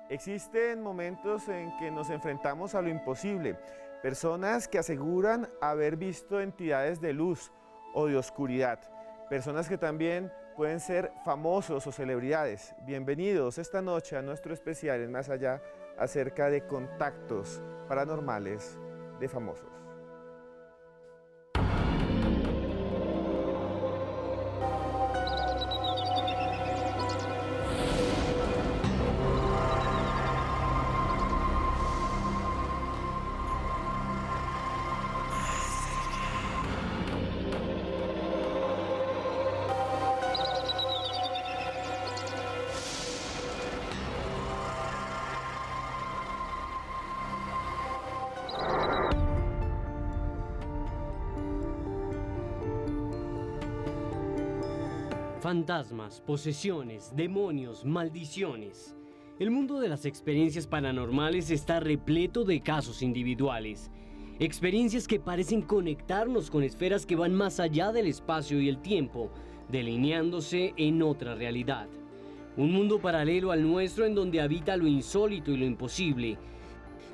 Existen momentos en que nos enfrentamos a lo imposible. Personas que aseguran haber visto entidades de luz o de oscuridad. Personas que también pueden ser famosos o celebridades. Bienvenidos esta noche a nuestro especial en Más Allá acerca de contactos paranormales de famosos. Fantasmas, posesiones, demonios, maldiciones. El mundo de las experiencias paranormales está repleto de casos individuales. Experiencias que parecen conectarnos con esferas que van más allá del espacio y el tiempo, delineándose en otra realidad. Un mundo paralelo al nuestro en donde habita lo insólito y lo imposible.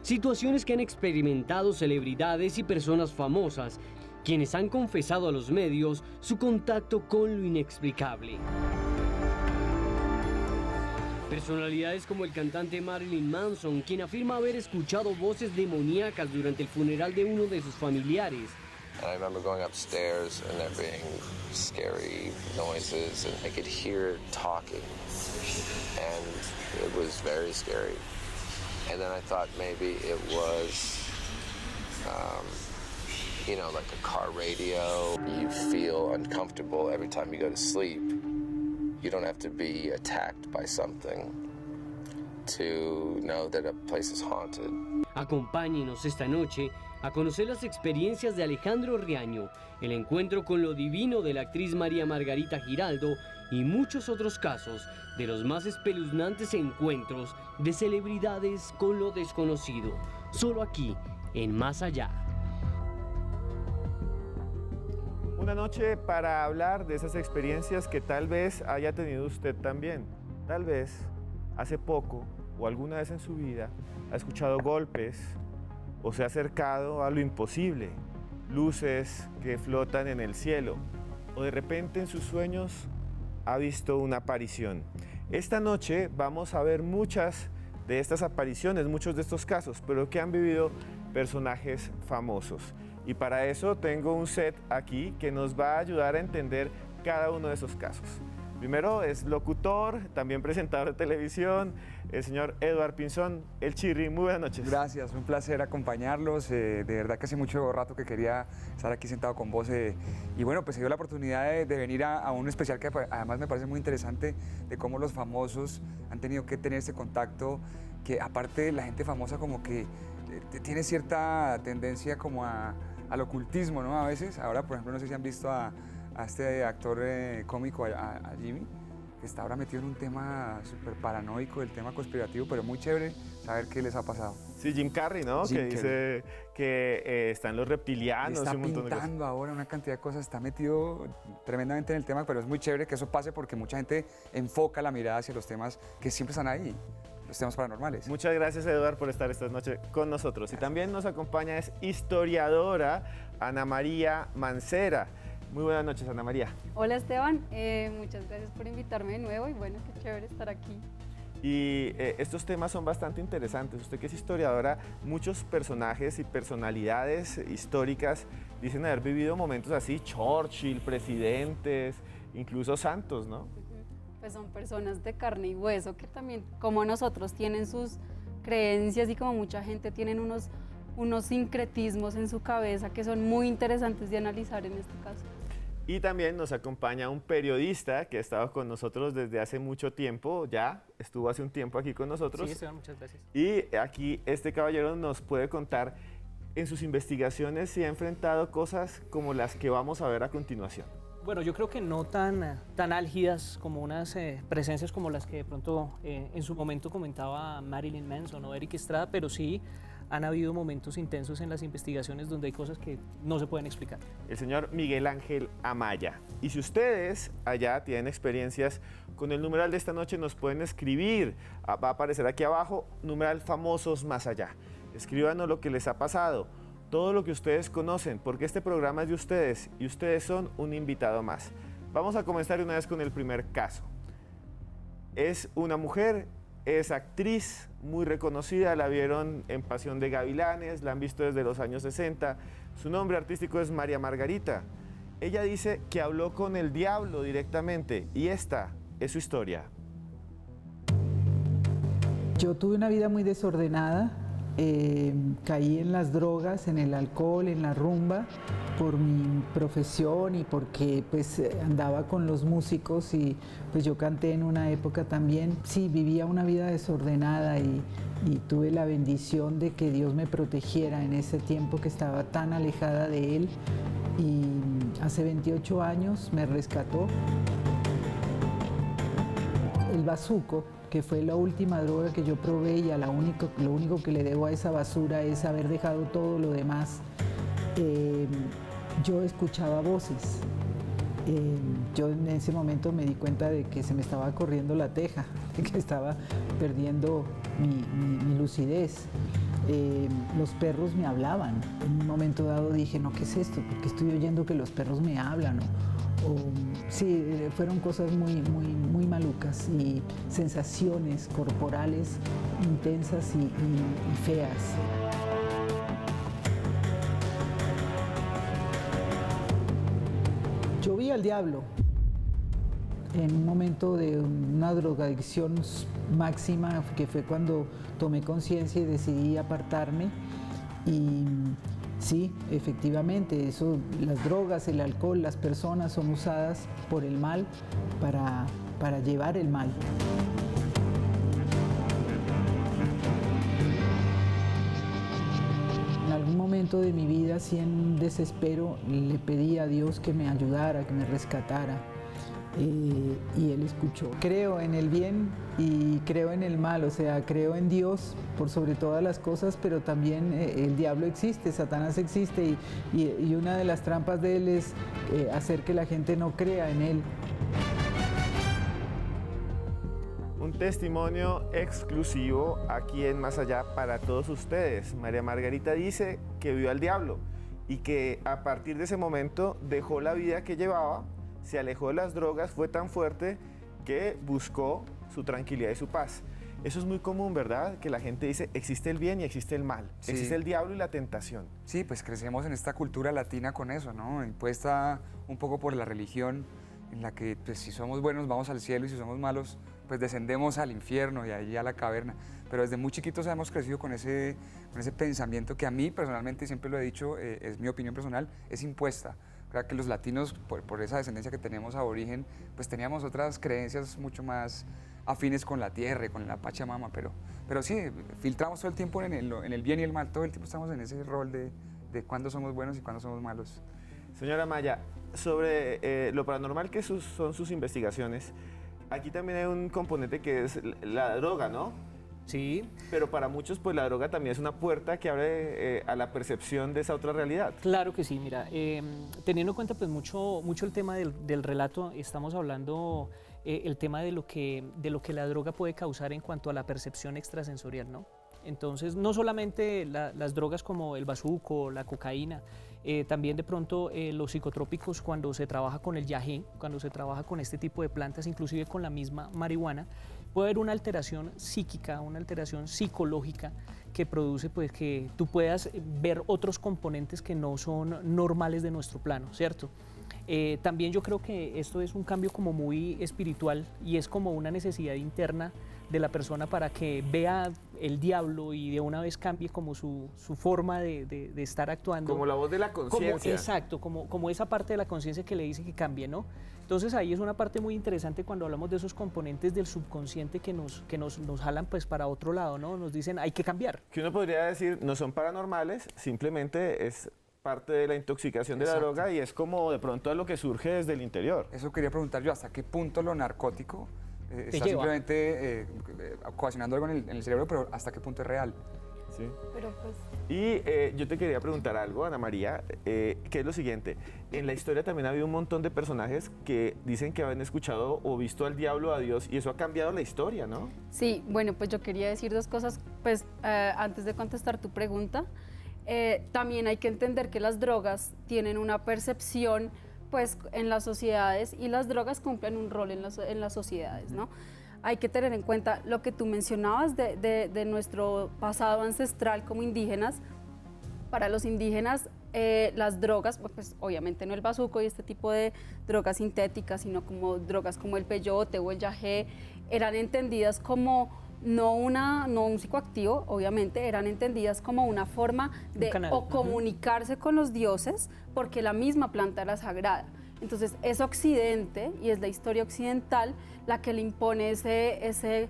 Situaciones que han experimentado celebridades y personas famosas, quienes han confesado a los medios su contacto con lo inexplicable. Personalidades como el cantante Marilyn Manson, quien afirma haber escuchado voces demoníacas durante el funeral de uno de sus familiares. And I remember going upstairs and there being scary noises and I could hear talking and it was very scary. And then I thought maybe it was you know, like a car radio. You feel uncomfortable every time you go to sleep. You don't have to be attacked by something to know that a place is haunted. Acompáñenos esta noche a conocer las experiencias de Alejandro Riaño, el encuentro con lo divino de la actriz María Margarita Giraldo y muchos otros casos de los más espeluznantes encuentros de celebridades con lo desconocido. Solo aquí, en Más Allá. Una noche para hablar de esas experiencias que tal vez haya tenido usted también. Tal vez hace poco o alguna vez en su vida ha escuchado golpes o se ha acercado a lo imposible, luces que flotan en el cielo o de repente en sus sueños ha visto una aparición. Esta noche vamos a ver muchas de estas apariciones, muchos de estos casos, pero que han vivido personajes famosos. Y para eso tengo un set aquí que nos va a ayudar a entender cada uno de esos casos. Primero es locutor, también presentador de televisión, el señor Eduard Pinzón, el Chirri. Muy buenas noches. Gracias, un placer acompañarlos. De verdad que hace mucho rato que quería estar aquí sentado con vos. Y bueno, pues se dio la oportunidad de venir a un especial que además me parece muy interesante, de cómo los famosos han tenido que tener ese contacto, que aparte la gente famosa como que tiene cierta tendencia como al ocultismo, ¿no? A veces. Ahora, por ejemplo, no sé si han visto a este actor cómico, a Jimmy, que está ahora metido en un tema súper paranoico, el tema conspirativo, pero muy chévere saber qué les ha pasado. Sí, Jim Carrey, ¿no? Jim que dice que están los reptilianos está y un montón de cosas. pintando ahora una cantidad de cosas, está metido tremendamente en el tema, pero es muy chévere que eso pase porque mucha gente enfoca la mirada hacia los temas que siempre están ahí, los temas paranormales. Muchas gracias, Eduard, por estar esta noche con nosotros. Gracias. Y también nos acompaña es historiadora Ana María Mancera. Muy buenas noches, Ana María. Hola, Esteban. Muchas gracias por invitarme de nuevo y bueno, qué chévere estar aquí. Y estos temas son bastante interesantes. Usted que es historiadora, muchos personajes y personalidades históricas dicen haber vivido momentos así, Churchill, presidentes, incluso santos, ¿no? Pues son personas de carne y hueso que también, como nosotros, tienen sus creencias y como mucha gente tienen unos sincretismos en su cabeza que son muy interesantes de analizar en este caso. Y también nos acompaña un periodista que ha estado con nosotros desde hace mucho tiempo, ya estuvo hace un tiempo aquí con nosotros. Sí, Esteban, muchas gracias. Y aquí este caballero nos puede contar en sus investigaciones si ha enfrentado cosas como las que vamos a ver a continuación. Bueno, yo creo que no tan álgidas como unas presencias como las que de pronto en su momento comentaba Marilyn Manson o Eric Estrada, pero sí han habido momentos intensos en las investigaciones donde hay cosas que no se pueden explicar. El señor Miguel Ángel Amaya. Y si ustedes allá tienen experiencias con el numeral de esta noche, nos pueden escribir. Va a aparecer aquí abajo, numeral famosos más allá. Escríbanos lo que les ha pasado, todo lo que ustedes conocen, porque este programa es de ustedes y ustedes son un invitado más. Vamos a comenzar una vez con el primer caso. Es una mujer, es actriz muy reconocida, la vieron en Pasión de Gavilanes, la han visto desde los años 60. Su nombre artístico es María Margarita. Ella dice que habló con el diablo directamente y esta es su historia. Yo tuve una vida muy desordenada. Caí en las drogas, en el alcohol, en la rumba por mi profesión y porque pues andaba con los músicos y pues yo canté en una época también. Sí, vivía una vida desordenada y tuve la bendición de que Dios me protegiera en ese tiempo que estaba tan alejada de Él y hace 28 años me rescató. El bazuco, que fue la última droga que yo probé y lo único que le debo a esa basura es haber dejado todo lo demás. Yo escuchaba voces. Yo en ese momento me di cuenta de que se me estaba corriendo la teja, de que estaba perdiendo mi lucidez. Los perros me hablaban. En un momento dado dije, no, ¿qué es esto? Porque estoy oyendo que los perros me hablan. Sí, fueron cosas muy malucas y sensaciones corporales intensas y feas. Yo vi al diablo en un momento de una drogadicción máxima, que fue cuando tomé conciencia y decidí apartarme. Y sí, efectivamente, las drogas, el alcohol, las personas son usadas por el mal para llevar el mal. En algún momento de mi vida, sí, en desespero, le pedí a Dios que me ayudara, que me rescatara. Y Él escuchó. Creo en el bien y creo en el mal, o sea, creo en Dios por sobre todas las cosas, pero también el diablo existe, Satanás existe y una de las trampas de él es hacer que la gente no crea en Él. Un testimonio exclusivo aquí en Más Allá para todos ustedes. María Margarita dice que vio al diablo y que a partir de ese momento dejó la vida que llevaba, se alejó de las drogas, fue tan fuerte que buscó su tranquilidad y su paz. Eso es muy común, ¿verdad? Que la gente dice, existe el bien y existe el mal, sí. Existe el diablo y la tentación. Sí, pues crecemos en esta cultura latina con eso, ¿no? Impuesta un poco por la religión, en la que pues, si somos buenos vamos al cielo y si somos malos pues descendemos al infierno y ahí a la caverna. Pero desde muy chiquitos hemos crecido con ese pensamiento que a mí personalmente, siempre lo he dicho, es mi opinión personal, es impuesta. Creo que los latinos, por esa descendencia que tenemos aborigen, pues teníamos otras creencias mucho más afines con la tierra y con la Pachamama, pero sí, filtramos todo el tiempo en el bien y el mal, todo el tiempo estamos en ese rol de cuándo somos buenos y cuándo somos malos. Señora Maya, sobre lo paranormal que son sus investigaciones, aquí también hay un componente que es la droga, ¿no? Sí. Pero para muchos, pues la droga también es una puerta que abre a la percepción de esa otra realidad. Claro que sí, mira, teniendo en cuenta pues mucho el tema del relato, estamos hablando el tema de lo que la droga puede causar en cuanto a la percepción extrasensorial, ¿no? Entonces, no solamente las drogas como el bazuco, la cocaína, también de pronto los psicotrópicos cuando se trabaja con el yagé, cuando se trabaja con este tipo de plantas, inclusive con la misma marihuana, puede haber una alteración psíquica, una alteración psicológica que produce pues, que tú puedas ver otros componentes que no son normales de nuestro plano, ¿cierto? También yo creo que esto es un cambio como muy espiritual y es como una necesidad interna de la persona para que vea el diablo y de una vez cambie como su forma de estar actuando. Como la voz de la conciencia. Exacto, como esa parte de la conciencia que le dice que cambie, ¿no? Entonces ahí es una parte muy interesante cuando hablamos de esos componentes del subconsciente que nos jalan pues para otro lado, ¿no? Nos dicen hay que cambiar. Que uno podría decir no son paranormales, simplemente es parte de la intoxicación de la Exacto. droga y es como de pronto a lo que surge desde el interior. Eso quería preguntar yo, ¿hasta qué punto lo narcótico está lleva. simplemente ocasionando algo en el cerebro, pero hasta qué punto es real? Sí. Pero pues Y yo te quería preguntar algo, Ana María, que es lo siguiente. En la historia también ha habido un montón de personajes que dicen que habían escuchado o visto al diablo, a Dios, y eso ha cambiado la historia, ¿no? sí, bueno, pues yo quería decir dos cosas, pues antes de contestar tu pregunta. También hay que entender que las drogas tienen una percepción pues en las sociedades y las drogas cumplen un rol en las sociedades, ¿no? Hay que tener en cuenta lo que tú mencionabas de nuestro pasado ancestral como indígenas. Para los indígenas, las drogas, pues obviamente no el bazuco y este tipo de drogas sintéticas, sino como drogas como el peyote o el yagé, eran entendidas como no un psicoactivo, obviamente, eran entendidas como una forma de canal. o comunicarse con los dioses, porque la misma planta era sagrada. Entonces es Occidente y es la historia occidental la que le impone ese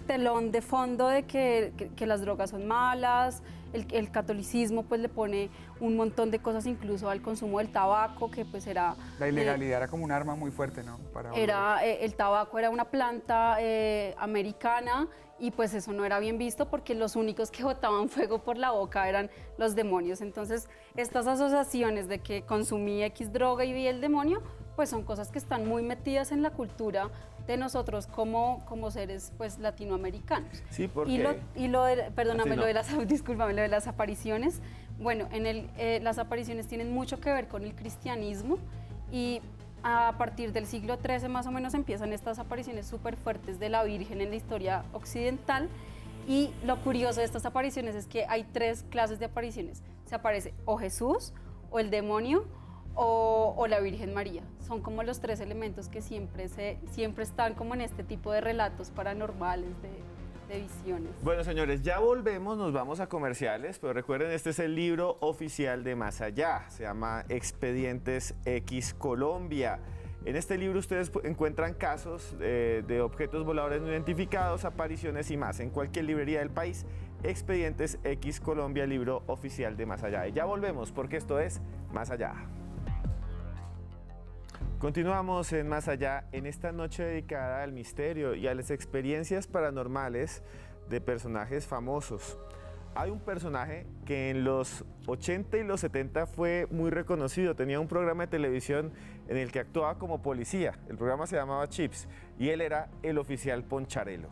telón de fondo de que las drogas son malas. El catolicismo pues le pone un montón de cosas incluso al consumo del tabaco, que pues era... La ilegalidad era como un arma muy fuerte, ¿no? El tabaco era una planta americana y pues eso no era bien visto porque los únicos que botaban fuego por la boca eran los demonios. Entonces estas asociaciones de que consumí X droga y vi el demonio, pues son cosas que están muy metidas en la cultura de nosotros como seres pues latinoamericanos. Sí, porque... Perdóname, Sí, no. discúlpame, lo de las apariciones. Bueno, las apariciones tienen mucho que ver con el cristianismo y a partir del siglo XIII más o menos empiezan estas apariciones súper fuertes de la Virgen en la historia occidental. Y lo curioso de estas apariciones es que hay tres clases de apariciones. Se aparece o Jesús, o el demonio, o la Virgen María. Son como los tres elementos que siempre están como en este tipo de relatos paranormales, de visiones. Bueno, señores, ya volvemos, nos vamos a comerciales, pero recuerden, este es el libro oficial de Más Allá, se llama Expedientes X Colombia. En este libro ustedes encuentran casos de objetos voladores no identificados, apariciones y más. En cualquier librería del país, Expedientes X Colombia, libro oficial de Más Allá. Y ya volvemos, porque esto es Más Allá. Continuamos en Más Allá, en esta noche dedicada al misterio y a las experiencias paranormales de personajes famosos. Hay un personaje que en los 80 y los 70 fue muy reconocido. Tenía un programa de televisión en el que actuaba como policía. El programa se llamaba Chips y él era el oficial Poncharelo.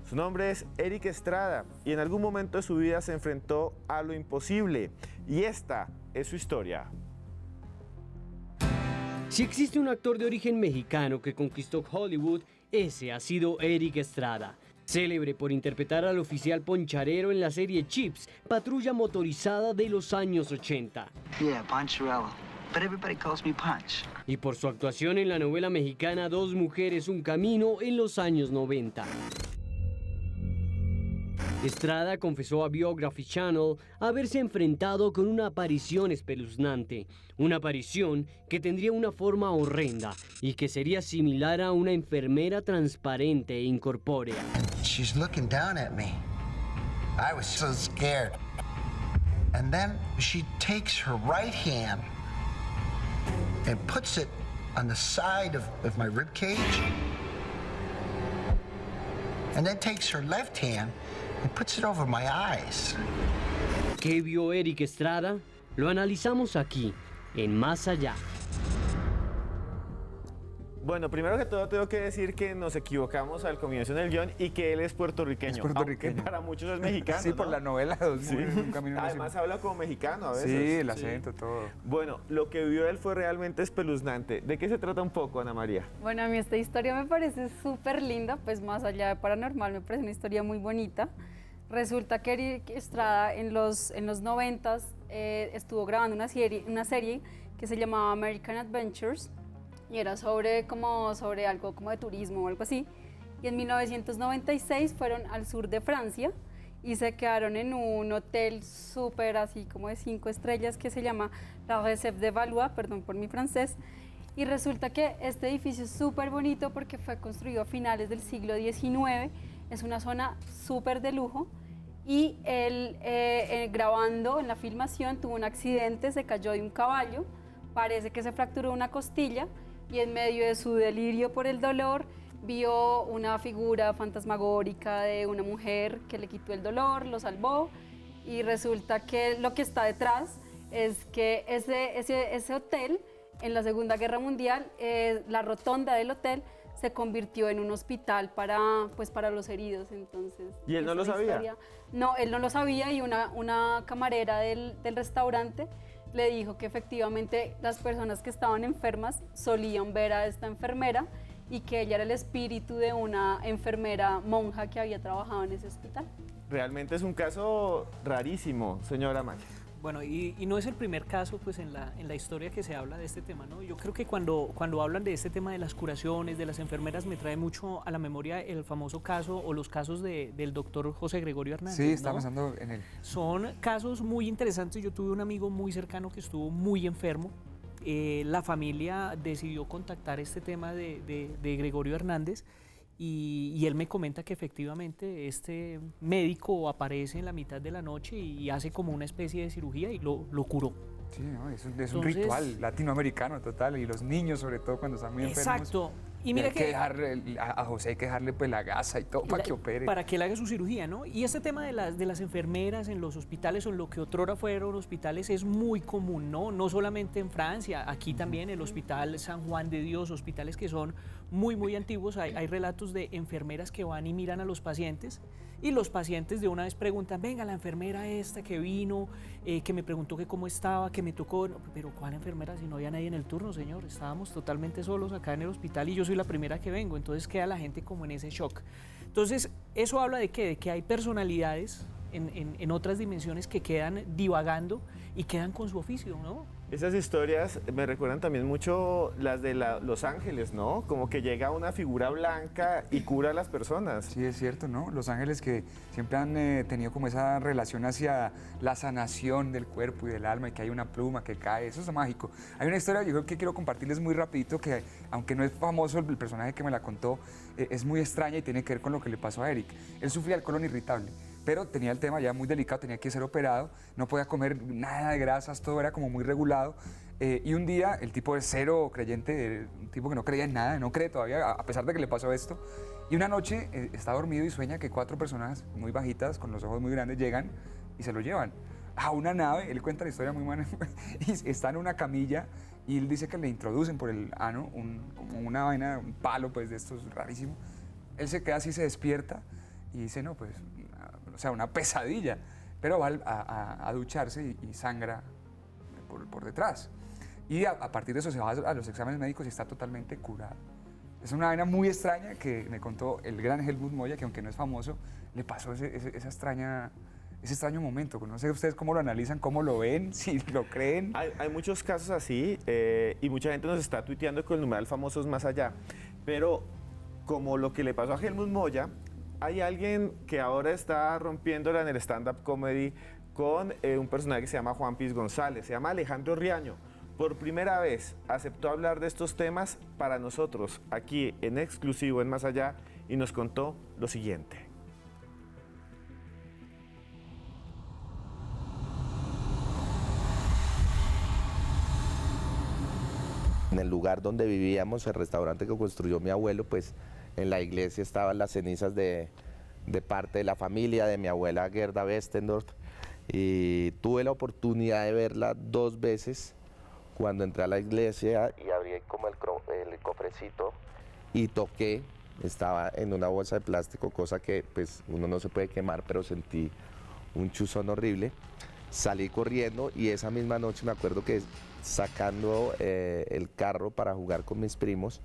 Su nombre es Eric Estrada y en algún momento de su vida se enfrentó a lo imposible. Y esta es su historia. Si existe un actor de origen mexicano que conquistó Hollywood, ese ha sido Eric Estrada. Célebre por interpretar al oficial Poncharelo en la serie Chips, patrulla motorizada de los años 80. Yeah, Poncharello. But everybody calls me Punch. Y por su actuación en la novela mexicana Dos Mujeres, Un Camino en los años 90. Estrada confesó a Biography Channel haberse enfrentado con una aparición espeluznante, una aparición que tendría una forma horrenda y que sería similar a una enfermera transparente e incorpórea. She's looking down at me. I was so scared. And then she takes her right hand and puts it on the side of my rib cage. And then takes her left hand and puts it over my eyes. ¿Qué vio Eric Estrada? Lo analizamos aquí, en Más Allá. Bueno, primero que todo tengo que decir que nos equivocamos al comienzo en el guión y que él es puertorriqueño. Es puertorriqueño. Aunque para muchos es mexicano, Sí, por ¿no? la novela Dos Sí. Mujeres, Un Camino. Además habla como mexicano a veces. Sí, el acento, todo. Bueno, lo que vio él fue realmente espeluznante. ¿De qué se trata un poco, Ana María? Bueno, a mí esta historia me parece súper linda, pues más allá de paranormal, me parece una historia muy bonita. Resulta que Eric Estrada en los 90s estuvo grabando una serie que se llamaba American Adventures y era sobre algo como de turismo o algo así. Y en 1996 fueron al sur de Francia y se quedaron en un hotel súper así como de 5 estrellas que se llama La Réserve de Valois, perdón por mi francés. Y resulta que este edificio es súper bonito porque fue construido a finales del siglo XIX, es una zona súper de lujo y él grabando en la filmación tuvo un accidente, se cayó de un caballo, parece que se fracturó una costilla y en medio de su delirio por el dolor vio una figura fantasmagórica de una mujer que le quitó el dolor, lo salvó y resulta que lo que está detrás es que ese hotel en la Segunda Guerra Mundial, la rotonda del hotel se convirtió en un hospital para los heridos. Entonces, ¿y él no lo sabía? No, él no lo sabía y una camarera del restaurante le dijo que efectivamente las personas que estaban enfermas solían ver a esta enfermera y que ella era el espíritu de una enfermera monja que había trabajado en ese hospital. Realmente es un caso rarísimo, señora Maya. Bueno, y no es el primer caso pues, en la historia que se habla de este tema, ¿no? Yo creo que cuando hablan de este tema de las curaciones, de las enfermeras, me trae mucho a la memoria el famoso caso o los casos del doctor José Gregorio Hernández. Sí, está pensando en él. Son casos muy interesantes. Yo tuve un amigo muy cercano que estuvo muy enfermo. La familia decidió contactar este tema de Gregorio Hernández. Y él me comenta que efectivamente este médico aparece en la mitad de la noche y hace como una especie de cirugía y lo curó. Sí, ¿no? Es un ritual latinoamericano total y los niños sobre todo cuando están muy enfermos. Exacto. Y mira hay que dejarle, a José hay que dejarle pues la gasa y todo para que opere. Para que él haga su cirugía, ¿no? Y este tema de las enfermeras en los hospitales o en lo que otrora fueron hospitales es muy común, ¿no? No solamente en Francia, aquí también el Hospital San Juan de Dios, hospitales que son muy, muy antiguos. Hay relatos de enfermeras que van y miran a los pacientes y los pacientes de una vez preguntan, venga, la enfermera esta que vino, que me preguntó que cómo estaba, que me tocó, no, pero ¿cuál enfermera si no había nadie en el turno, señor? Estábamos totalmente solos acá en el hospital y yo soy la primera que vengo, entonces queda la gente como en ese shock. Entonces, ¿eso habla de qué? De que hay personalidades en otras dimensiones que quedan divagando y quedan con su oficio, ¿no? Esas historias me recuerdan también mucho las de Los Ángeles, ¿no? Como que llega una figura blanca y cura a las personas. Sí, es cierto, ¿no? Los ángeles que siempre han tenido como esa relación hacia la sanación del cuerpo y del alma y que hay una pluma que cae, eso es mágico. Hay una historia, yo creo que quiero compartirles muy rapidito que aunque no es famoso el personaje que me la contó, es muy extraña y tiene que ver con lo que le pasó a Eric. Él sufría del colon irritable, pero tenía el tema ya muy delicado, tenía que ser operado, no podía comer nada de grasas, todo era como muy regulado. Y un día el tipo es cero creyente, un tipo que no creía en nada, no cree todavía, a pesar de que le pasó esto. Y una noche está dormido y sueña que 4 personas muy bajitas, con los ojos muy grandes, llegan y se lo llevan a una nave. Él cuenta la historia muy buena, y está en una camilla y él dice que le introducen por el ano como una vaina, un palo pues de estos rarísimo. Él se queda así, se despierta y dice, no, pues, o sea, una pesadilla, pero va a ducharse y sangra por detrás. Y a partir de eso se va a los exámenes médicos y está totalmente curado. Es una vaina muy extraña que me contó el gran Helmut Moya, que aunque no es famoso, le pasó ese extraño momento. No sé ustedes cómo lo analizan, cómo lo ven, si lo creen. Hay muchos casos así y mucha gente nos está tuiteando con el numeral famosos más allá. Pero como lo que le pasó a Helmut Moya, hay alguien que ahora está rompiéndola en el stand-up comedy con un personaje que se llama Juan Piz González, se llama Alejandro Riaño. Por primera vez aceptó hablar de estos temas para nosotros, aquí en exclusivo en Más Allá, y nos contó lo siguiente. En el lugar donde vivíamos, el restaurante que construyó mi abuelo, pues en la iglesia estaban las cenizas de parte de la familia, de mi abuela Gerda Westendorf, y tuve la oportunidad de verla 2 veces cuando entré a la iglesia y abrí como el cofrecito y toqué, estaba en una bolsa de plástico, cosa que pues uno no se puede quemar, pero sentí un chuzón horrible. Salí corriendo y esa misma noche me acuerdo que sacando el carro para jugar con mis primos,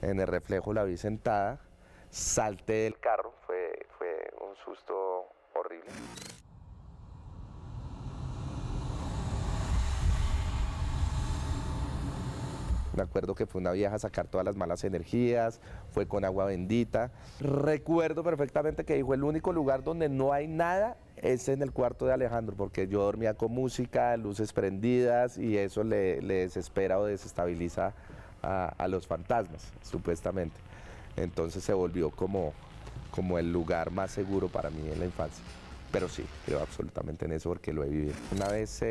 en el reflejo la vi sentada, salté del carro, fue un susto horrible. Me acuerdo que fue una vieja a sacar todas las malas energías, fue con agua bendita. Recuerdo perfectamente que dijo, el único lugar donde no hay nada es en el cuarto de Alejandro, porque yo dormía con música, luces prendidas, y eso le desespera o desestabiliza a los fantasmas, supuestamente. Entonces se volvió como el lugar más seguro para mí en la infancia. Pero sí, creo absolutamente en eso porque lo he vivido. Una vez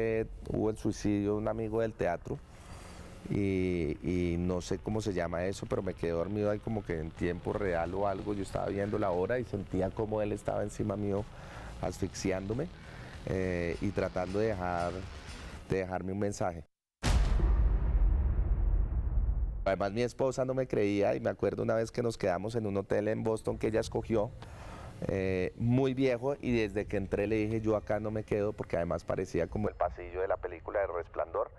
hubo el suicidio de un amigo del teatro y no sé cómo se llama eso, pero me quedé dormido ahí como que en tiempo real o algo. Yo estaba viendo la hora y sentía como él estaba encima mío asfixiándome y tratando de dejarme un mensaje. Además mi esposa no me creía y me acuerdo una vez que nos quedamos en un hotel en Boston que ella escogió, muy viejo, y desde que entré le dije yo acá no me quedo porque además parecía como el pasillo de la película de Resplandor.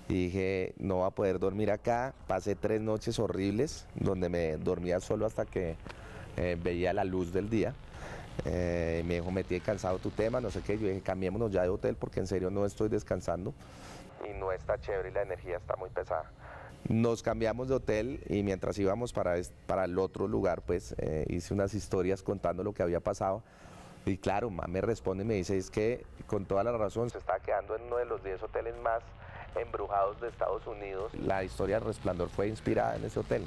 Y dije no voy a poder dormir acá. Pasé 3 noches horribles donde me dormía solo hasta que veía la luz del día. Me dijo me tiene cansado tu tema, no sé qué. Yo dije cambiémonos ya de hotel porque en serio no estoy descansando y no está chévere y la energía está muy pesada. Nos cambiamos de hotel y mientras íbamos para el otro lugar, pues hice unas historias contando lo que había pasado. Y claro, mamá me responde y me dice, es que con toda la razón se está quedando en uno de los 10 hoteles más embrujados de Estados Unidos. La historia del Resplandor fue inspirada en ese hotel.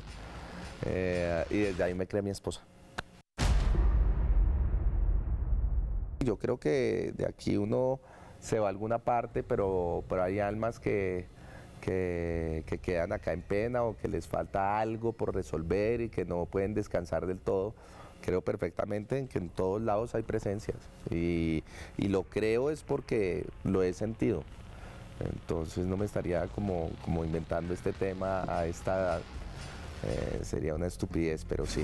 Y desde ahí me cree mi esposa. Yo creo que de aquí uno se va a alguna parte, pero hay almas que quedan acá en pena o que les falta algo por resolver y que no pueden descansar del todo. Creo perfectamente en que en todos lados hay presencias y lo creo es porque lo he sentido. Entonces no me estaría como inventando este tema a esta edad. Sería una estupidez, pero sí.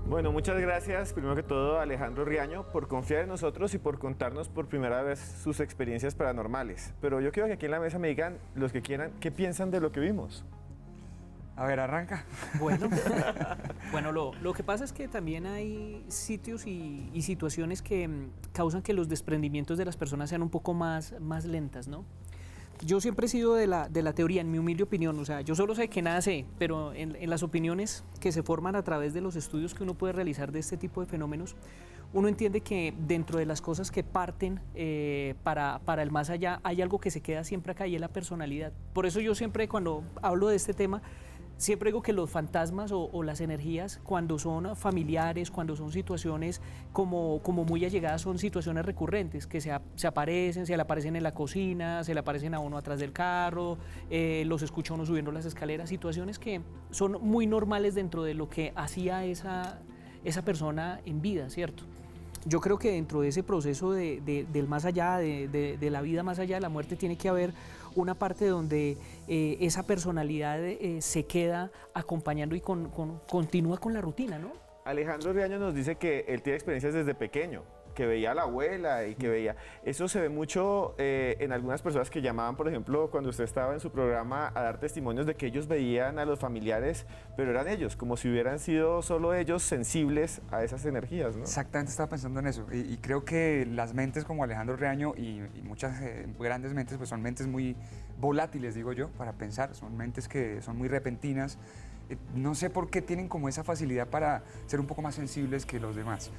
Bueno, muchas gracias, primero que todo, a Alejandro Riaño, por confiar en nosotros y por contarnos por primera vez sus experiencias paranormales. Pero yo quiero que aquí en la mesa me digan, los que quieran, ¿qué piensan de lo que vimos? A ver, arranca. Bueno, lo que pasa es que también hay sitios y situaciones que causan que los desprendimientos de las personas sean un poco más lentas, ¿no? Yo siempre he sido de la teoría, en mi humilde opinión, o sea, yo solo sé que nada sé, pero en las opiniones que se forman a través de los estudios que uno puede realizar de este tipo de fenómenos, uno entiende que dentro de las cosas que parten para el más allá, hay algo que se queda siempre acá y es la personalidad. Por eso yo siempre cuando hablo de este tema, siempre digo que los fantasmas o las energías, cuando son familiares, cuando son situaciones como muy allegadas, son situaciones recurrentes, que se aparecen, se le aparecen en la cocina, se le aparecen a uno atrás del carro, los escucha uno subiendo las escaleras, situaciones que son muy normales dentro de lo que hacía esa persona en vida, ¿cierto? Yo creo que dentro de ese proceso del más allá, de la vida más allá de la muerte, tiene que haber una parte donde esa personalidad se queda acompañando y continúa con la rutina, ¿no? Alejandro Riaño nos dice que él tiene experiencias desde pequeño, que veía a la abuela y que veía... Eso se ve mucho en algunas personas que llamaban, por ejemplo, cuando usted estaba en su programa a dar testimonios de que ellos veían a los familiares, pero eran ellos, como si hubieran sido solo ellos sensibles a esas energías, ¿no? Exactamente, estaba pensando en eso. Y creo que las mentes como Alejandro Riaño y muchas grandes mentes, pues son mentes muy volátiles, digo yo, para pensar. Son mentes que son muy repentinas. No sé por qué tienen como esa facilidad para ser un poco más sensibles que los demás.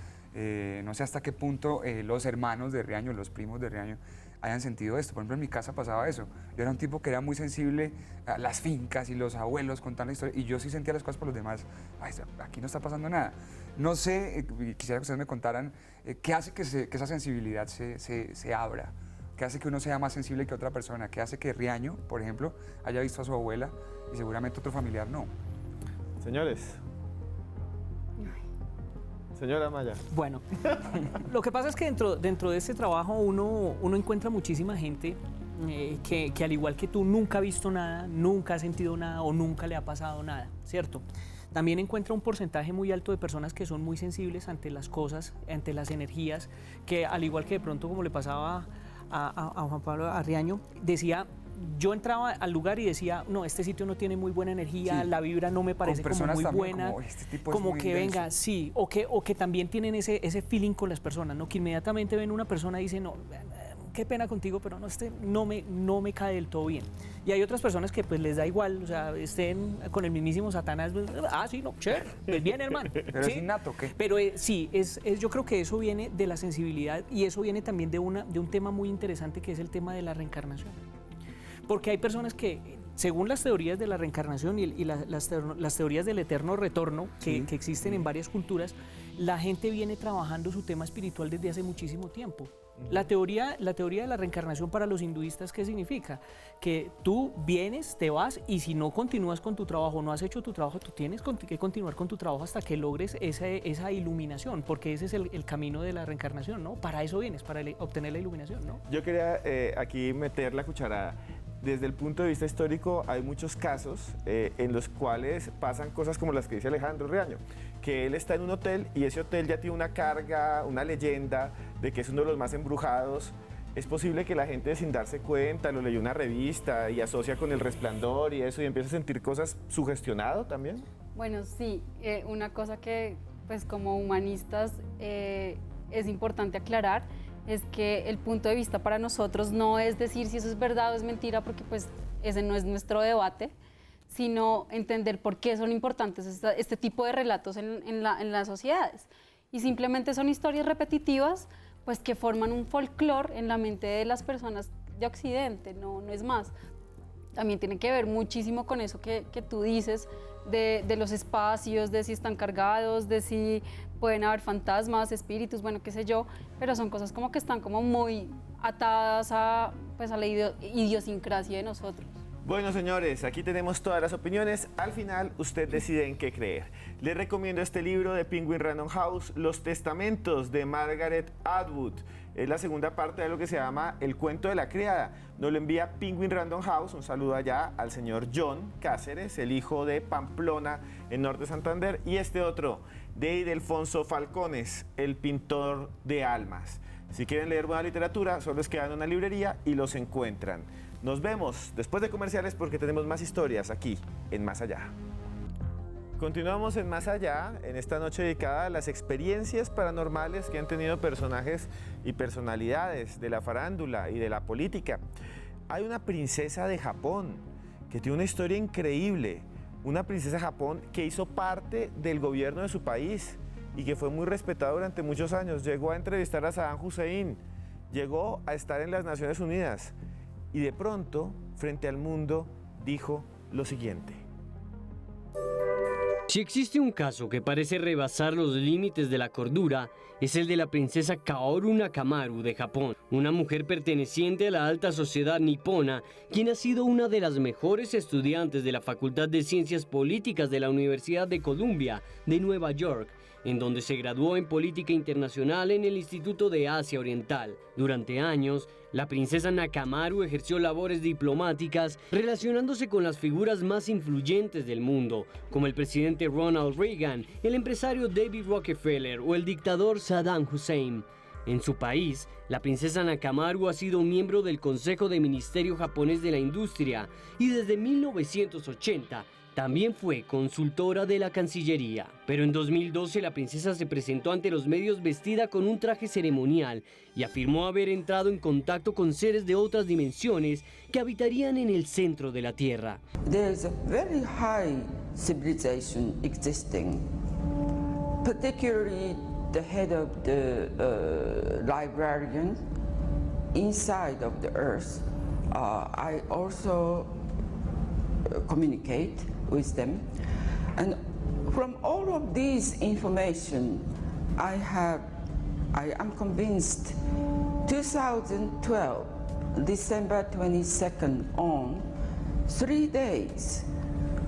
No sé hasta qué punto los hermanos de Riaño, los primos de Riaño, hayan sentido esto. Por ejemplo, en mi casa pasaba eso. Yo era un tipo que era muy sensible a las fincas y los abuelos contaban la historia, y yo sí sentía las cosas por los demás. Ay, aquí no está pasando nada. No sé, quisiera que ustedes me contaran qué hace que esa sensibilidad se abra, qué hace que uno sea más sensible que otra persona, qué hace que Riaño, por ejemplo, haya visto a su abuela y seguramente otro familiar no. Señores. Señora Maya. Bueno, lo que pasa es que dentro de este trabajo uno encuentra muchísima gente que al igual que tú nunca ha visto nada, nunca ha sentido nada o nunca le ha pasado nada, ¿cierto? También encuentra un porcentaje muy alto de personas que son muy sensibles ante las cosas, ante las energías, que al igual que de pronto como le pasaba a Juan Pablo Arriaño, decía... Yo entraba al lugar y decía, no, este sitio no tiene muy buena energía, sí, la vibra no me parece como muy buena, como, este tipo como es que muy venga, denso. sí, o que también tienen ese feeling con las personas, ¿no? Que inmediatamente ven una persona y dicen, no, qué pena contigo, pero no me cae del todo bien. Y hay otras personas que pues les da igual, o sea, estén con el mismísimo Satanás, sí, no, chévere, pues bien, hermano. ¿Pero ¿sí? es innato qué? Pero sí, yo creo que eso viene de la sensibilidad y eso viene también de un tema muy interesante que es el tema de la reencarnación. Porque hay personas que según las teorías de la reencarnación y las teorías del eterno retorno que existen en varias culturas, la gente viene trabajando su tema espiritual desde hace muchísimo tiempo. La teoría de la reencarnación para los hinduistas, ¿qué significa? Que tú vienes, te vas y si no continúas con tu trabajo, no has hecho tu trabajo, tú tienes que continuar con tu trabajo hasta que logres esa iluminación, porque ese es el camino de la reencarnación, ¿no? Para eso vienes, para obtener la iluminación, ¿no? Yo quería aquí meter la cucharada. Desde el punto de vista histórico hay muchos casos en los cuales pasan cosas como las que dice Alejandro Riaño, que él está en un hotel y ese hotel ya tiene una carga, una leyenda de que es uno de los más embrujados. Es posible que la gente sin darse cuenta lo leyó una revista y asocia con El Resplandor y eso y empieza a sentir cosas sugestionado también. Bueno, sí, una cosa que pues como humanistas es importante aclarar es que el punto de vista para nosotros no es decir si eso es verdad o es mentira, porque pues ese no es nuestro debate, sino entender por qué son importantes este tipo de relatos en las sociedades. Y simplemente son historias repetitivas, pues que forman un folclore en la mente de las personas de Occidente, no es más. También tiene que ver muchísimo con eso que tú dices, de los espacios, de si están cargados, de si pueden haber fantasmas, espíritus, bueno, qué sé yo, pero son cosas como que están como muy atadas a la idiosincrasia de nosotros. Bueno, señores, aquí tenemos todas las opiniones. Al final, usted decide en qué creer. Les recomiendo este libro de Penguin Random House, Los Testamentos, de Margaret Atwood. Es la segunda parte de lo que se llama El Cuento de la Criada. Nos lo envía Penguin Random House. Un saludo allá al señor John Cáceres, el hijo de Pamplona, en Norte de Santander. Y este otro, de Ildefonso Falcones, el pintor de almas. Si quieren leer buena literatura, solo les quedan en una librería y los encuentran. Nos vemos después de comerciales porque tenemos más historias aquí en Más Allá. Continuamos en Más Allá, en esta noche dedicada a las experiencias paranormales que han tenido personajes y personalidades de la farándula y de la política. Hay una princesa de Japón que tiene una historia increíble, una princesa de Japón que hizo parte del gobierno de su país y que fue muy respetada durante muchos años. Llegó a entrevistar a Saddam Hussein, llegó a estar en las Naciones Unidas y de pronto, frente al mundo, dijo lo siguiente. Si existe un caso que parece rebasar los límites de la cordura, es el de la princesa Kaoru Nakamaru de Japón, una mujer perteneciente a la alta sociedad nipona, quien ha sido una de las mejores estudiantes de la Facultad de Ciencias Políticas de la Universidad de Columbia de Nueva York, en donde se graduó en Política Internacional en el Instituto de Asia Oriental. Durante años, la princesa Nakamaru ejerció labores diplomáticas relacionándose con las figuras más influyentes del mundo, como el presidente Ronald Reagan, el empresario David Rockefeller o el dictador Saddam Hussein. En su país, la princesa Nakamaru ha sido miembro del Consejo de Ministerio japonés de la Industria y desde 1980 también fue consultora de la Cancillería. Pero en 2012 la princesa se presentó ante los medios vestida con un traje ceremonial y afirmó haber entrado en contacto con seres de otras dimensiones que habitarían en el centro de la Tierra. There's a very high civilization existing, particularly the head of the librarian inside of the earth. I also communicate with them, and from all of this information I am convinced 2012 December 22nd on 3 days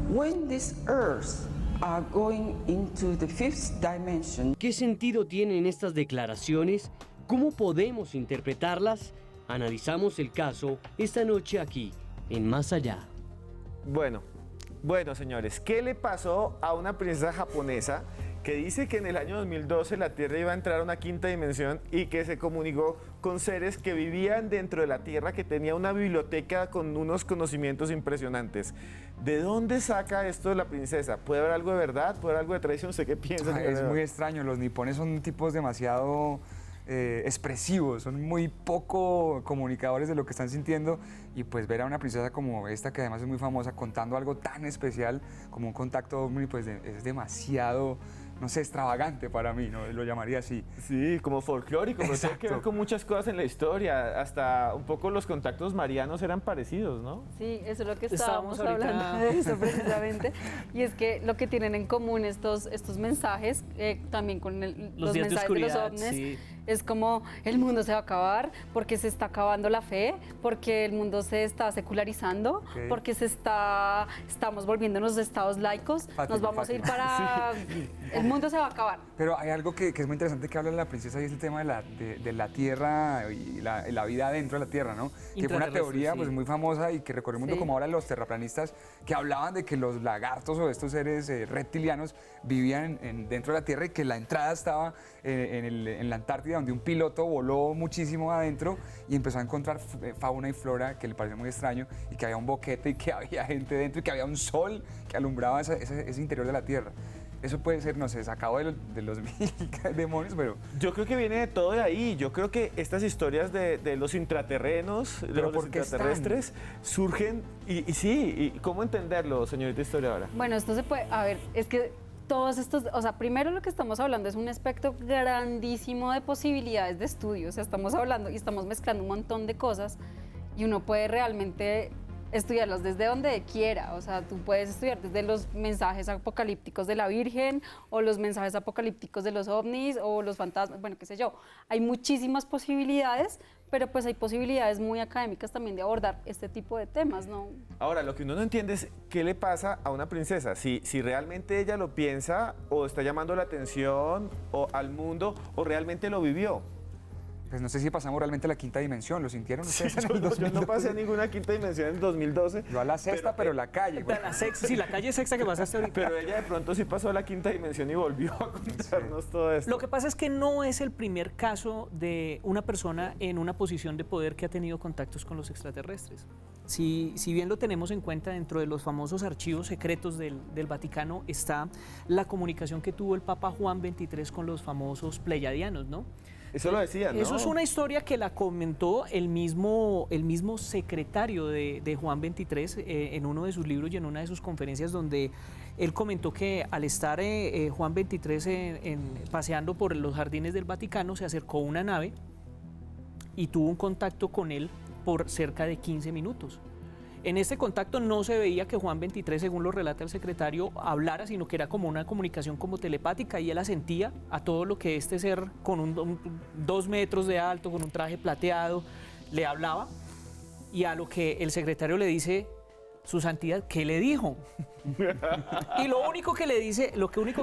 when this earth are going into the fifth dimension. ¿Qué sentido tienen estas declaraciones? ¿Cómo podemos interpretarlas? Analizamos el caso esta noche aquí en Más Allá. Bueno, señores, ¿qué le pasó a una princesa japonesa que dice que en el año 2012 la Tierra iba a entrar a una quinta dimensión y que se comunicó con seres que vivían dentro de la Tierra, que tenía una biblioteca con unos conocimientos impresionantes? ¿De dónde saca esto la princesa? ¿Puede haber algo de verdad? ¿Puede haber algo de traición? ¿Usted qué piensa? Es muy extraño, los nipones son tipos demasiado expresivos, son muy poco comunicadores de lo que están sintiendo, y pues ver a una princesa como esta, que además es muy famosa, contando algo tan especial como un contacto ovni, pues es demasiado no sé, extravagante para mí, ¿no? Lo llamaría así. Sí, como folclórico, pero tiene que ver Exacto. con muchas cosas en la historia. Hasta un poco los contactos marianos eran parecidos, ¿no? Sí, eso es lo que Estábamos estábamos ahorita- hablando de eso precisamente. Y es que lo que tienen en común estos mensajes, también con Los días de mensajes de los oscuridad, ovnis, sí. es como el mundo se va a acabar, porque se está acabando la fe, porque el mundo se está secularizando, Ok. porque estamos volviéndonos estados laicos, Fátima, nos vamos a ir Fátima. para... El mundo se va a acabar. Pero hay algo que es muy interesante que habla la princesa y es el tema de la tierra y la vida dentro de la tierra, ¿no? Que fue una Intraterrestre, teoría sí. pues, muy famosa y que recorrió el mundo Sí. como ahora los terraplanistas que hablaban de que los lagartos o estos seres reptilianos vivían dentro de la tierra y que la entrada estaba en la Antártida, donde un piloto voló muchísimo adentro y empezó a encontrar fauna y flora que le pareció muy extraño y que había un boquete y que había gente dentro y que había un sol que alumbraba ese interior de la tierra. Eso puede ser, no sé, sacado de los mil demonios, pero Yo creo que viene de todo de ahí. Yo creo que estas historias de los intraterrenos, de ¿Pero los por qué extraterrestres, surgen. Y sí, ¿cómo entenderlo, señorita historiadora? Bueno, esto se puede, a ver, es que todos estos, o sea, primero lo que estamos hablando es un espectro grandísimo de posibilidades de estudio, o sea, estamos hablando y estamos mezclando un montón de cosas y uno puede realmente estudiarlas desde donde quiera, o sea, tú puedes estudiar desde los mensajes apocalípticos de la Virgen o los mensajes apocalípticos de los ovnis o los fantasmas, bueno, qué sé yo, hay muchísimas posibilidades, pero pues hay posibilidades muy académicas también de abordar este tipo de temas, ¿no? Ahora, lo que uno no entiende es qué le pasa a una princesa. Si realmente ella lo piensa o está llamando la atención o al mundo o realmente lo vivió. pues no sé si pasamos realmente a la quinta dimensión. ¿Lo sintieron ustedes en Yo el no 2012? pasé a ninguna quinta dimensión en 2012. Yo a la sexta, pero la calle. güey. La sexta, sí, la calle sexta que pasaste ahorita. Pero ella de pronto sí pasó a la quinta dimensión y volvió a contarnos todo esto. Lo que pasa es que no es el primer caso de una persona en una posición de poder que ha tenido contactos con los extraterrestres. Si bien lo tenemos en cuenta, dentro de los famosos archivos secretos del Vaticano está la comunicación que tuvo el Papa Juan XXIII con los famosos pleyadianos, ¿no? Eso lo decía, ¿no? Eso es una historia que la comentó el mismo secretario de Juan XXIII en uno de sus libros y en una de sus conferencias, donde él comentó que al estar Juan XXIII paseando por los jardines del Vaticano, se acercó una nave y tuvo un contacto con él por cerca de 15 minutos. En este contacto no se veía que Juan XXIII, según lo relata el secretario, hablara, sino que era como una comunicación como telepática y él asentía a todo lo que este ser con 2 metros de alto, con un traje plateado, le hablaba, y a lo que el secretario le dice: su santidad, ¿qué le dijo? Y lo único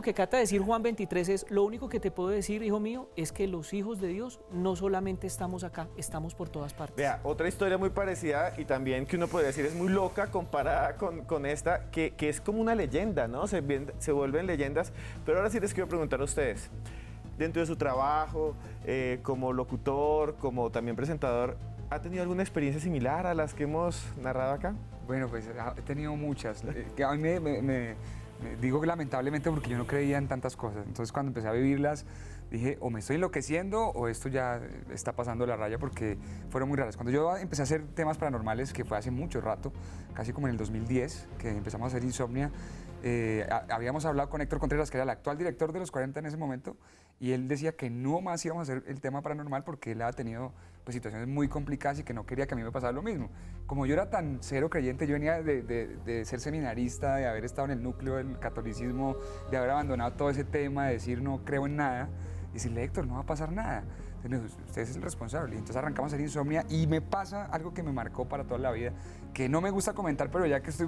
que cata decir Juan XXIII es: lo único que te puedo decir, hijo mío, es que los hijos de Dios no solamente estamos acá, estamos por todas partes. Vea, otra historia muy parecida y también que uno podría decir es muy loca comparada con esta, que es como una leyenda, ¿no? Se vuelven leyendas. Pero ahora sí les quiero preguntar a ustedes, dentro de su trabajo, como locutor, como también presentador, ¿ha tenido alguna experiencia similar a las que hemos narrado acá? Bueno, pues he tenido muchas. Que a mí me digo que lamentablemente porque yo no creía en tantas cosas. Entonces cuando empecé a vivirlas dije, o me estoy enloqueciendo o esto ya está pasando la raya, porque fueron muy raras. Cuando yo empecé a hacer temas paranormales, que fue hace mucho rato, casi como en el 2010, que empezamos a hacer Insomnia, habíamos hablado con Héctor Contreras, que era el actual director de Los 40 en ese momento, y él decía que no más íbamos a hacer el tema paranormal porque él había tenido pues, situaciones muy complicadas y que no quería que a mí me pasara lo mismo. Como yo era tan cero creyente, yo venía de ser seminarista, de haber estado en el núcleo del catolicismo, de haber abandonado todo ese tema, de decir no creo en nada, y decirle, Héctor, no va a pasar nada. Entonces me dijo, usted es el responsable. Y entonces arrancamos a hacer Insomnia y me pasa algo que me marcó para toda la vida, que no me gusta comentar, pero ya que estoy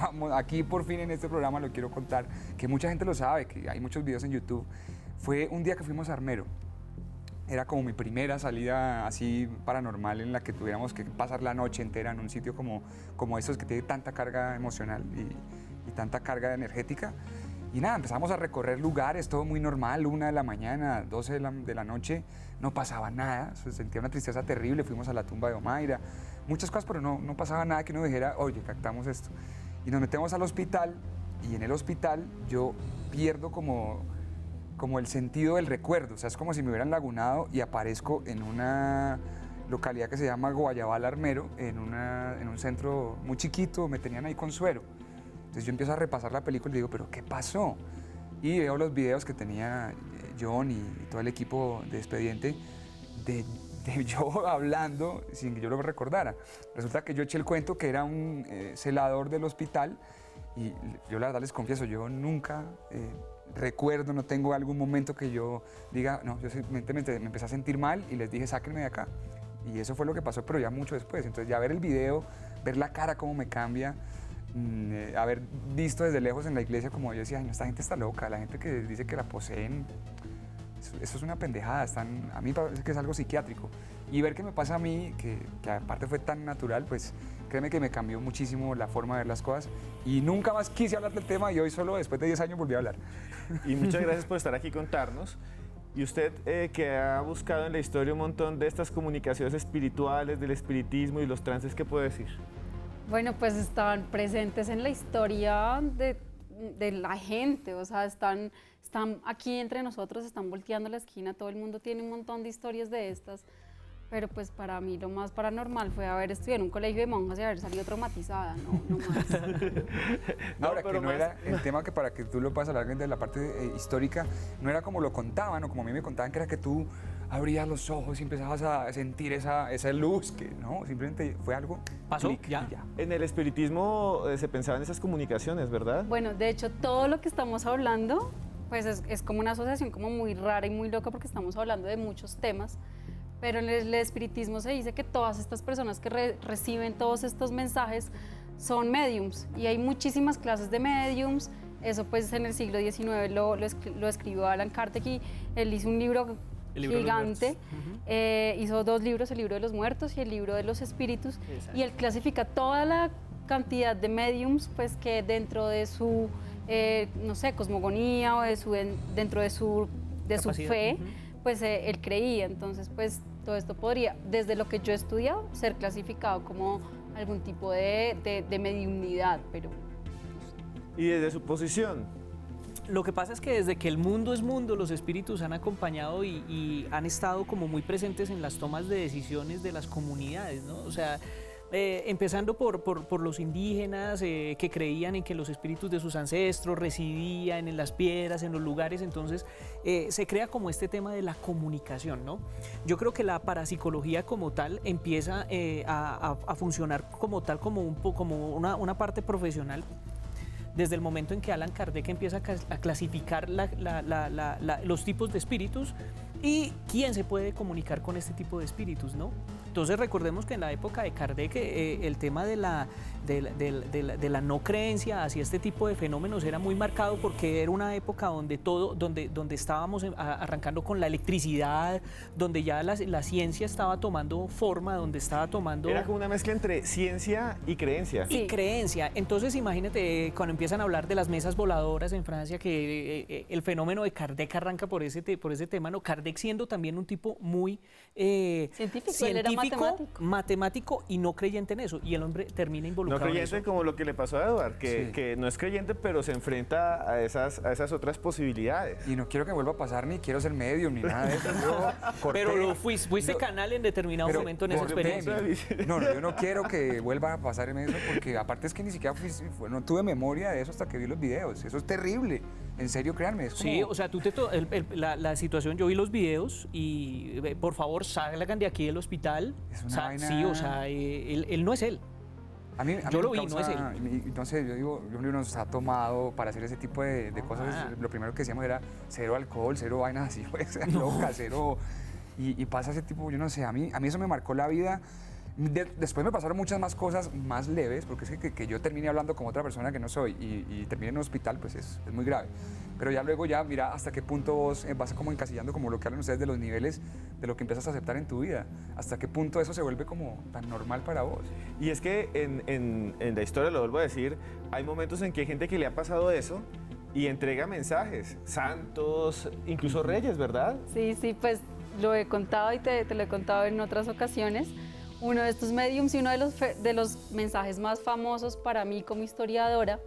vamos, aquí por fin en este programa lo quiero contar, que mucha gente lo sabe, que hay muchos videos en YouTube. Fue un día que fuimos a Armero. Era como mi primera salida así paranormal en la que tuviéramos que pasar la noche entera en un sitio como estos que tiene tanta carga emocional y tanta carga energética. Y nada, empezamos a recorrer lugares, todo muy normal, 1 de la mañana, 12 de la noche, no pasaba nada, se sentía una tristeza terrible, fuimos a la tumba de Omaira, muchas cosas, pero no pasaba nada que uno dijera, oye, captamos esto. Y nos metemos al hospital, y en el hospital yo pierdo como el sentido del recuerdo, o sea, es como si me hubieran lagunado y aparezco en una localidad que se llama Guayabal Armero, en un centro muy chiquito, me tenían ahí con suero. Entonces yo empiezo a repasar la película y digo, ¿pero qué pasó? y veo los videos que tenía John y todo el equipo de Expediente de yo hablando sin que yo lo recordara. Resulta que yo eché el cuento que era un celador del hospital y yo la verdad les confieso, yo nunca recuerdo, no tengo algún momento que yo diga, no, yo simplemente me empecé a sentir mal y les dije, sáquenme de acá. Y eso fue lo que pasó, pero ya mucho después. Entonces ya ver el video, ver la cara cómo me cambia, haber visto desde lejos en la iglesia como yo decía, ay, no, esta gente está loca, la gente que dice que la poseen, eso es una pendejada, a mí me parece que es algo psiquiátrico. Y ver qué me pasa a mí, que aparte fue tan natural, pues créeme que me cambió muchísimo la forma de ver las cosas y nunca más quise hablar del tema y hoy solo después de 10 años volví a hablar. Y muchas gracias por estar aquí y contarnos. Y usted que ha buscado en la historia un montón de estas comunicaciones espirituales, del espiritismo y los trances, ¿qué puede decir? Bueno, pues estaban presentes en la historia de la gente, o sea, están aquí entre nosotros, están volteando la esquina, todo el mundo tiene un montón de historias de estas, pero pues para mí lo más paranormal fue haber estudiado en un colegio de monjas y haber salido traumatizada, no más. Ahora, que no era el tema que para que tú lo puedas hablar de la parte histórica, no era como lo contaban o como a mí me contaban, que era que tú abrías los ojos y empezabas a sentir esa luz, que no, simplemente fue algo. ¿Pasó? Clic, Ya. y ya. En el espiritismo se pensaba en esas comunicaciones, ¿verdad? Bueno, de hecho, todo lo que estamos hablando, pues es como una asociación como muy rara y muy loca porque estamos hablando de muchos temas, pero en el espiritismo se dice que todas estas personas que reciben todos estos mensajes son mediums y hay muchísimas clases de mediums. Eso pues en el siglo XIX lo escribió Alan Kardec y él hizo un libro gigante, hizo 2 libros, el libro de los muertos y el libro de los espíritus. Exacto. Y él clasifica toda la cantidad de mediums pues que dentro de su no sé, cosmogonía o dentro de su fe, pues él creía. Entonces pues todo esto podría, desde lo que yo he estudiado, ser clasificado como algún tipo de mediumnidad, pero... Y desde su posición. Lo que pasa es que desde que el mundo es mundo, los espíritus han acompañado y han estado como muy presentes en las tomas de decisiones de las comunidades, ¿no? O sea, empezando por los indígenas que creían en que los espíritus de sus ancestros residían en las piedras, en los lugares, entonces se crea como este tema de la comunicación, ¿no? Yo creo que la parapsicología como tal empieza a funcionar como tal, como una parte profesional, desde el momento en que Alan Kardec empieza a clasificar los tipos de espíritus y quién se puede comunicar con este tipo de espíritus, ¿no? Entonces recordemos que en la época de Kardec el tema de la no creencia hacia este tipo de fenómenos era muy marcado porque era una época donde estábamos arrancando con la electricidad, donde ya la ciencia estaba tomando forma, donde estaba tomando... Era como una mezcla entre ciencia y creencia. Y creencia. Entonces imagínate cuando empiezan a hablar de las mesas voladoras en Francia, que el fenómeno de Kardec arranca por ese tema, ¿no? Kardec siendo también un tipo muy científico, él era matemático y no creyente en eso, y el hombre termina involucrado. No creyente como lo que le pasó a Edward, que no es creyente, pero se enfrenta a esas otras posibilidades. Y no quiero que vuelva a pasar, ni quiero ser medium, ni nada de eso. Pero fuiste canal en determinado momento en esa experiencia. No, yo no quiero que vuelva a pasar en eso, porque aparte es que ni siquiera no tuve memoria de eso hasta que vi los videos. Eso es terrible. En serio, créanme. Es como... Sí, o sea, la situación, yo vi los videos y por favor salgan de aquí del hospital. Es una vaina... Sí, o sea, él no es él. Yo lo vi, no es él. Entonces yo digo, nos ha tomado para hacer ese tipo de cosas. Lo primero que decíamos era cero alcohol, cero vainas así, pues, loca, cero. Y pasa ese tipo, yo no sé, a mí eso me marcó la vida. Después me pasaron muchas más cosas más leves, porque es que yo terminé hablando con otra persona que no soy y terminé en un hospital, pues es muy grave. Pero ya luego mira hasta qué punto vos vas como encasillando como lo que hablan ustedes de los niveles de lo que empiezas a aceptar en tu vida. Hasta qué punto eso se vuelve como tan normal para vos. Y es que en la historia, lo vuelvo a decir, hay momentos en que hay gente que le ha pasado eso y entrega mensajes, santos, incluso reyes, ¿verdad? Sí, pues lo he contado y te lo he contado en otras ocasiones. Uno de estos mediums y uno de los mensajes más famosos para mí como historiadora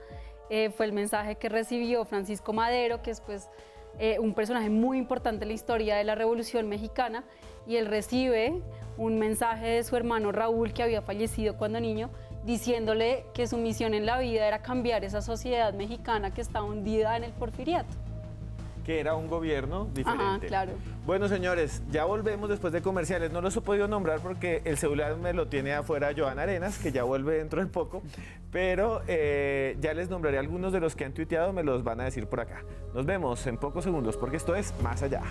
fue el mensaje que recibió Francisco Madero, que es pues, un personaje muy importante en la historia de la Revolución Mexicana, y él recibe un mensaje de su hermano Raúl, que había fallecido cuando niño, diciéndole que su misión en la vida era cambiar esa sociedad mexicana que estaba hundida en el porfiriato. que era un gobierno diferente. Ajá, claro. Bueno, señores, ya volvemos después de comerciales. No los he podido nombrar porque el celular me lo tiene afuera Joana Arenas, que ya vuelve dentro de poco, pero ya les nombraré algunos de los que han tuiteado, me los van a decir por acá. Nos vemos en pocos segundos porque esto es Más Allá.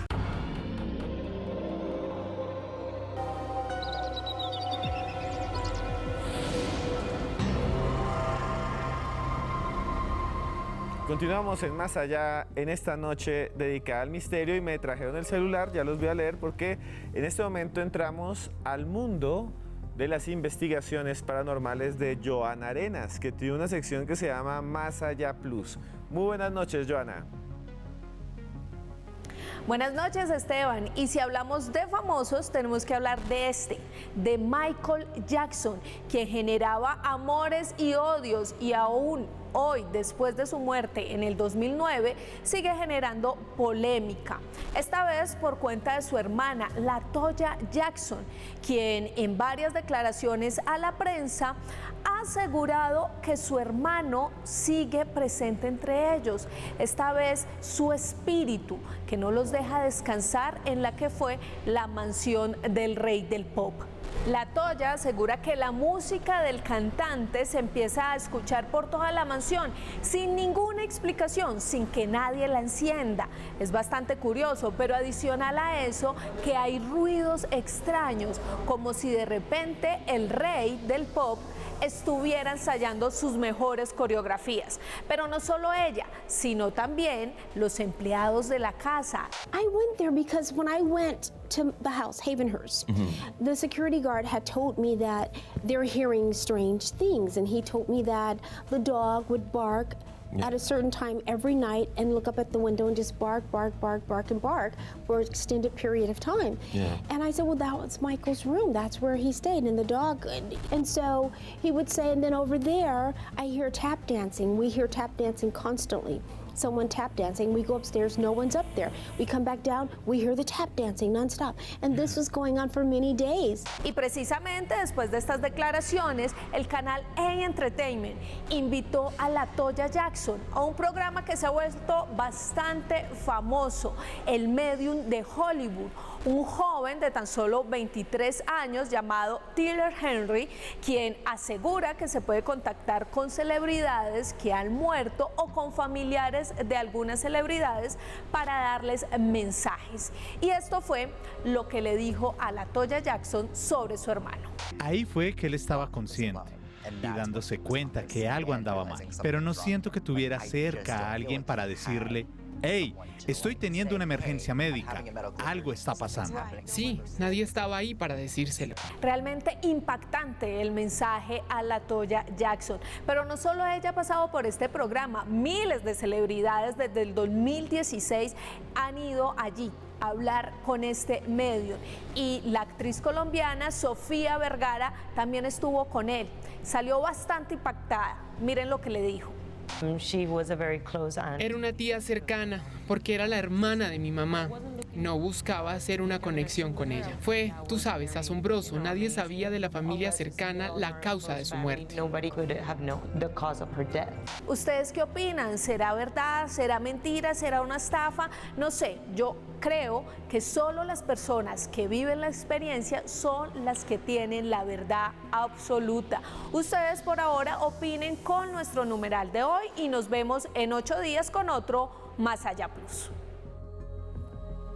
Continuamos en Más Allá en esta noche dedicada al misterio y me trajeron el celular, ya los voy a leer porque en este momento entramos al mundo de las investigaciones paranormales de Joana Arenas, que tiene una sección que se llama Más Allá Plus. Muy buenas noches, Joana. Buenas noches, Esteban. Y si hablamos de famosos, tenemos que hablar de Michael Jackson, quien generaba amores y odios y aún hoy, después de su muerte en el 2009, sigue generando polémica. Esta vez por cuenta de su hermana, LaToya Jackson, quien en varias declaraciones a la prensa ha asegurado que su hermano sigue presente entre ellos. Esta vez su espíritu, que no los deja descansar en la que fue la mansión del rey del pop. LaToya asegura que la música del cantante se empieza a escuchar por toda la mansión sin ninguna explicación, sin que nadie la encienda. Es bastante curioso, pero adicional a eso, que hay ruidos extraños, como si de repente el rey del pop estuviera ensayando sus mejores coreografías. Pero no solo ella, sino también los empleados de la casa. I went there because when I went to the house, Havenhurst, the security guard had told me that they're hearing strange things, and he told me that the dog would bark at a certain time every night and look up at the window and just bark, bark, bark, bark, and bark for an extended period of time. And I said, well, that was Michael's room. That's where he stayed, and the dog. And so he would say, and then over there, I hear tap dancing. We hear tap dancing constantly. Someone tap dancing, we go upstairs, no one's up there. We come back down, we hear the tap dancing nonstop. And this was going on for many days. Y precisamente después de estas declaraciones, el canal A Entertainment invitó a LaToya Jackson a un programa que se ha vuelto bastante famoso, el Medium de Hollywood. Un joven de tan solo 23 años llamado Tyler Henry, quien asegura que se puede contactar con celebridades que han muerto o con familiares de algunas celebridades para darles mensajes. Y esto fue lo que le dijo a LaToya Jackson sobre su hermano. Ahí fue que él estaba consciente y dándose cuenta que algo andaba mal, pero no siento que tuviera cerca a alguien para decirle: hey, estoy teniendo una emergencia médica, algo está pasando. Sí, nadie estaba ahí para decírselo. Realmente impactante el mensaje a LaToya Jackson. Pero no solo ella ha pasado por este programa, miles de celebridades desde el 2016 han ido allí a hablar con este medio. Y la actriz colombiana Sofía Vergara también estuvo con él. Salió bastante impactada. Miren lo que le dijo. Era una tía cercana, porque era la hermana de mi mamá. No buscaba hacer una conexión con ella. Fue, tú sabes, asombroso. Nadie sabía de la familia cercana la causa de su muerte. ¿Ustedes qué opinan? ¿Será verdad? ¿Será mentira? ¿Será una estafa? No sé, yo creo que solo las personas que viven la experiencia son las que tienen la verdad absoluta. Ustedes por ahora opinen con nuestro numeral de hoy y nos vemos en 8 días con otro Más Allá Plus.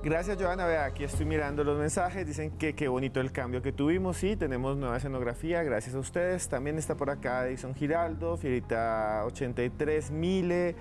Gracias, Joana. Vea, aquí estoy mirando los mensajes. Dicen que qué bonito el cambio que tuvimos. Sí, tenemos nueva escenografía. Gracias a ustedes. También está por acá Edison Giraldo, Fierita 83, Mile,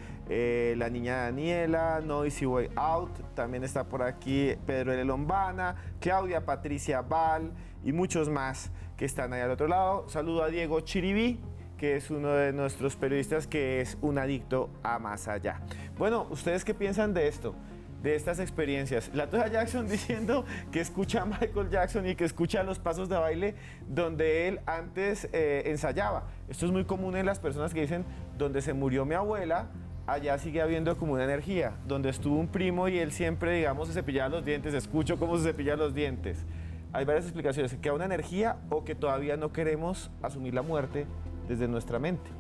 la niña Daniela, Noisy Way Out. También está por aquí Pedro L. Lombana, Claudia Patricia Val y muchos más que están ahí al otro lado. Saludo a Diego Chiribí, que es uno de nuestros periodistas que es un adicto a Más Allá. Bueno, ¿ustedes qué piensan de esto? De estas experiencias. LaToya Jackson diciendo que escucha a Michael Jackson y que escucha los pasos de baile donde él antes ensayaba. Esto es muy común en las personas que dicen: donde se murió mi abuela, allá sigue habiendo como una energía. Donde estuvo un primo y él siempre, digamos, se cepillaba los dientes, escucho cómo se cepilla los dientes. Hay varias explicaciones: que queda una energía o que todavía no queremos asumir la muerte desde nuestra mente.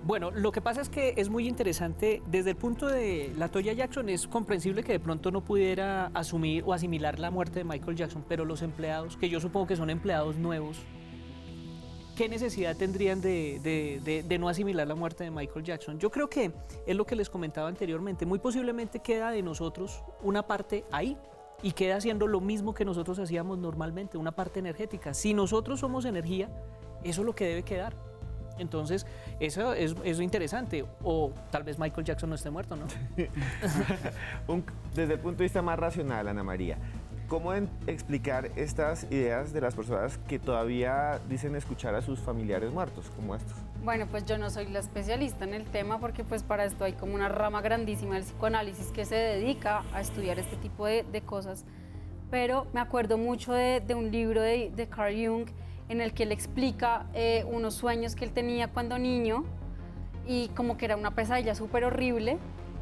Bueno, lo que pasa es que es muy interesante, desde el punto de la Toya Jackson es comprensible que de pronto no pudiera asumir o asimilar la muerte de Michael Jackson, pero los empleados, que yo supongo que son empleados nuevos, ¿qué necesidad tendrían de no asimilar la muerte de Michael Jackson? Yo creo que es lo que les comentaba anteriormente, muy posiblemente queda de nosotros una parte ahí y queda haciendo lo mismo que nosotros hacíamos normalmente, una parte energética. Si nosotros somos energía, eso es lo que debe quedar. Entonces, eso es interesante. O tal vez Michael Jackson no esté muerto, ¿no? Desde el punto de vista más racional, Ana María, ¿cómo explicar estas ideas de las personas que todavía dicen escuchar a sus familiares muertos, como estos? Bueno, pues yo no soy la especialista en el tema porque pues para esto hay como una rama grandísima del psicoanálisis que se dedica a estudiar este tipo de cosas. Pero me acuerdo mucho de un libro de Carl Jung en el que él explica unos sueños que él tenía cuando niño y como que era una pesadilla súper horrible.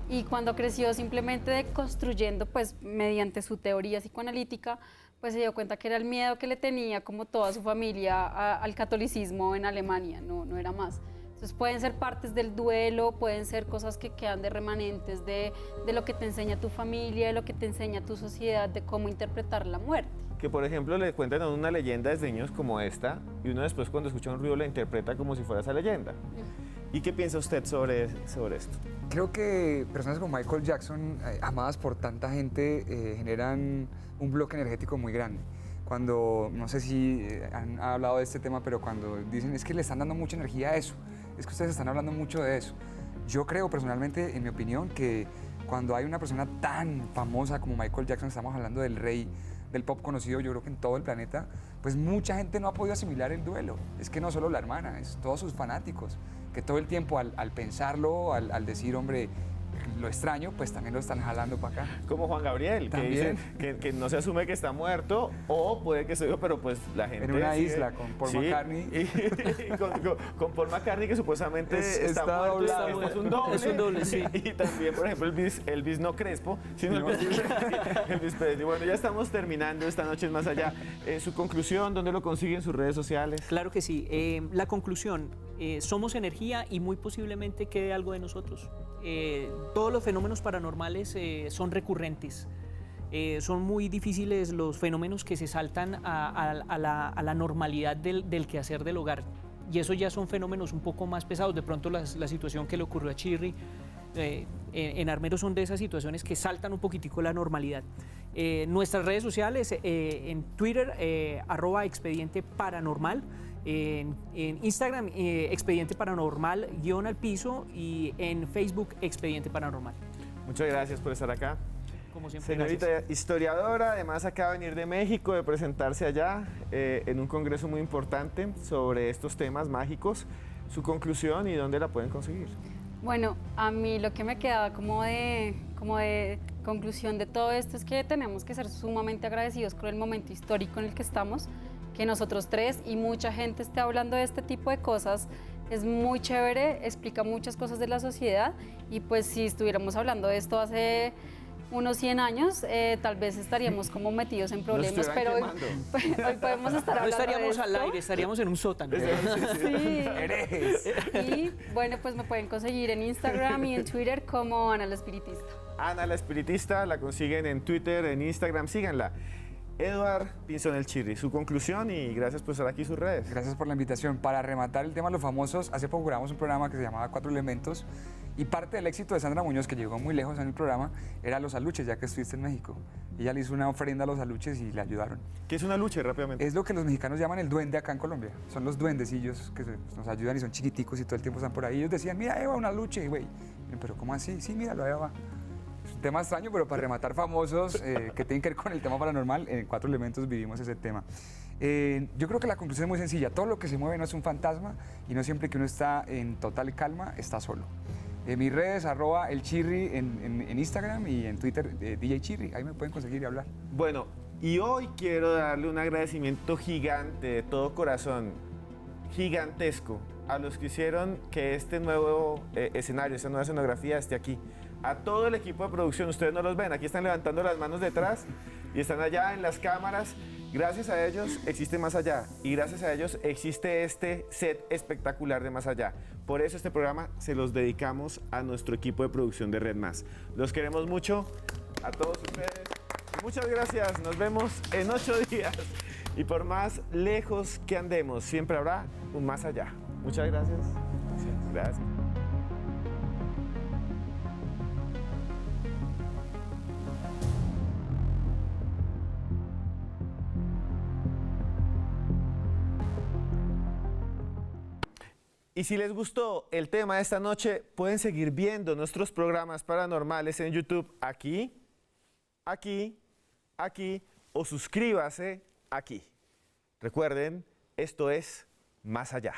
Y cuando creció simplemente construyendo, pues mediante su teoría psicoanalítica, pues se dio cuenta que era el miedo que le tenía como toda su familia al catolicismo en Alemania, no era más. Entonces pueden ser partes del duelo, pueden ser cosas que quedan de remanentes de lo que te enseña tu familia, de lo que te enseña tu sociedad, de cómo interpretar la muerte. Que por ejemplo le cuentan a uno una leyenda desde niños como esta y uno después cuando escucha un ruido la interpreta como si fuera esa leyenda. ¿Y qué piensa usted sobre esto? Creo que personas como Michael Jackson, amadas por tanta gente, generan un bloque energético muy grande. Cuando, no sé si han hablado de este tema, pero cuando dicen es que le están dando mucha energía a eso, es que ustedes están hablando mucho de eso. Yo creo personalmente, en mi opinión, que cuando hay una persona tan famosa como Michael Jackson, estamos hablando del rey del pop conocido, yo creo que en todo el planeta, pues mucha gente no ha podido asimilar el duelo. Es que no solo la hermana, es todos sus fanáticos, que todo el tiempo al pensarlo, al decir, hombre, lo extraño, pues también lo están jalando para acá. Como Juan Gabriel, que dice que no se asume que está muerto, o puede que se viva, pero pues la gente... En una isla con Paul McCartney. Y con Paul McCartney, que supuestamente está muerto, es un doble. Es un doble, sí. Y también, por ejemplo, Elvis no Crespo, sino Elvis Presley. Bueno, ya estamos terminando esta noche en Más Allá. Su conclusión, ¿dónde lo consigue en sus redes sociales? Claro que sí. La conclusión, somos energía y muy posiblemente quede algo de nosotros. Todos los fenómenos paranormales son recurrentes. Son muy difíciles los fenómenos que se saltan a la normalidad del quehacer del hogar. Y eso ya son fenómenos un poco más pesados. De pronto la situación que le ocurrió a Chirri en Armero son de esas situaciones que saltan un poquitico la normalidad. Nuestras redes sociales, en Twitter, @expediente paranormal. En Instagram, Expediente Paranormal _al_piso, y en Facebook, Expediente Paranormal. Muchas gracias por estar acá. Como siempre, señorita gracias. Historiadora, además acaba de venir de México, de presentarse allá en un congreso muy importante sobre estos temas mágicos. Su conclusión y dónde la pueden conseguir. Bueno, a mí lo que me queda como de conclusión de todo esto es que tenemos que ser sumamente agradecidos con el momento histórico en el que estamos, que nosotros tres y mucha gente esté hablando de este tipo de cosas. Es muy chévere, explica muchas cosas de la sociedad y pues si estuviéramos hablando de esto hace unos 100 años, tal vez estaríamos como metidos en problemas, pero hoy podemos estar hablando no estaríamos de al esto. aire, estaríamos en un sótano. Sí. Y bueno, pues me pueden conseguir en Instagram y en Twitter como Ana la Espiritista. Ana la Espiritista, la consiguen en Twitter, en Instagram, síganla. Eduard Pinzón el Chirri, su conclusión y gracias por estar aquí en sus redes. Gracias por la invitación. Para rematar el tema de los famosos, hace poco grabamos un programa que se llamaba Cuatro Elementos y parte del éxito de Sandra Muñoz, que llegó muy lejos en el programa, era los aluches, ya que estuviste en México. Ella le hizo una ofrenda a los aluches y le ayudaron. ¿Qué es un aluche, rápidamente? Es lo que los mexicanos llaman el duende acá en Colombia. Son los duendecillos que nos ayudan y son chiquiticos y todo el tiempo están por ahí. Ellos decían, mira, Eva, un aluche, güey. Pero ¿cómo así? Sí, míralo, Eva. Es un tema extraño, pero para rematar famosos que tienen que ver con el tema paranormal, en Cuatro Elementos vivimos ese tema. Yo creo que la conclusión es muy sencilla. Todo lo que se mueve no es un fantasma y no siempre que uno está en total calma está solo. Mis redes, @elchirri en Instagram y en Twitter, DJ Chirri. Ahí me pueden conseguir y hablar. Bueno, y hoy quiero darle un agradecimiento gigante, de todo corazón, gigantesco, a los que hicieron que este nuevo escenario, esta nueva escenografía esté aquí. A todo el equipo de producción, ustedes no los ven, aquí están levantando las manos detrás. y están allá en las cámaras. Gracias a ellos existe Más Allá y gracias a ellos existe este set espectacular de Más Allá. Por eso este programa se los dedicamos a nuestro equipo de producción de Red Más. Los queremos mucho, a todos ustedes. Muchas gracias, nos vemos en 8 días. Y por más lejos que andemos, siempre habrá un Más Allá. Muchas gracias. Gracias. Y si les gustó el tema de esta noche, pueden seguir viendo nuestros programas paranormales en YouTube aquí, aquí, aquí o suscríbase aquí. Recuerden, esto es Más Allá.